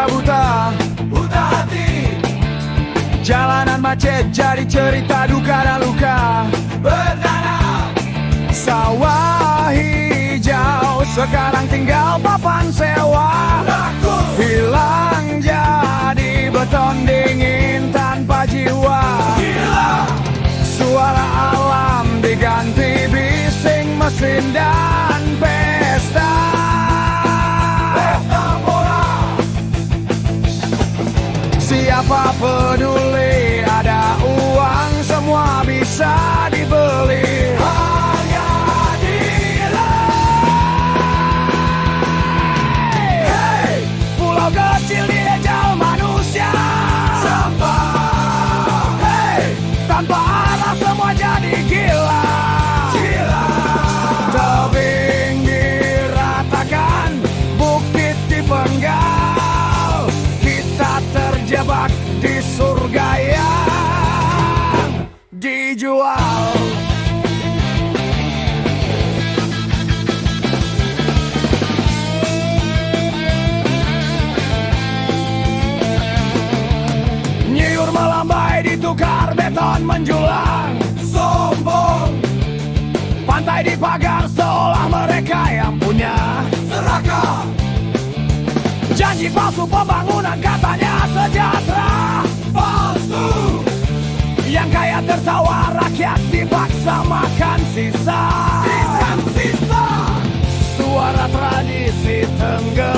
buta hati. Jalanan macet jadi cerita duka dan luka. Bertanam sawah hijau, sekarang tinggal papan sewa. Hilang jadi beton dingin tanpa jiwa. Suara alam diganti bising mesin dan pesta bola. Siapa peduli, ada uang semua bisa dibeli. Harga diri. Hey, pulau kecil dijajal manusia. Sampah. Hey, tanpa arah semua jadi gila. Tebing diratakan, bukit dipenggal. Kita terjebak di surga yang dijual. Nyiur melambai ditukar beton menjulang. Sombong, pantai dipagar seolah mereka yang punya. Serakah, janji palsu pembangunan katanya sejahtera. Palsu, yang kaya tertawa, rakyat dipaksa makan sisa. Sisa, suara tradisi Tengger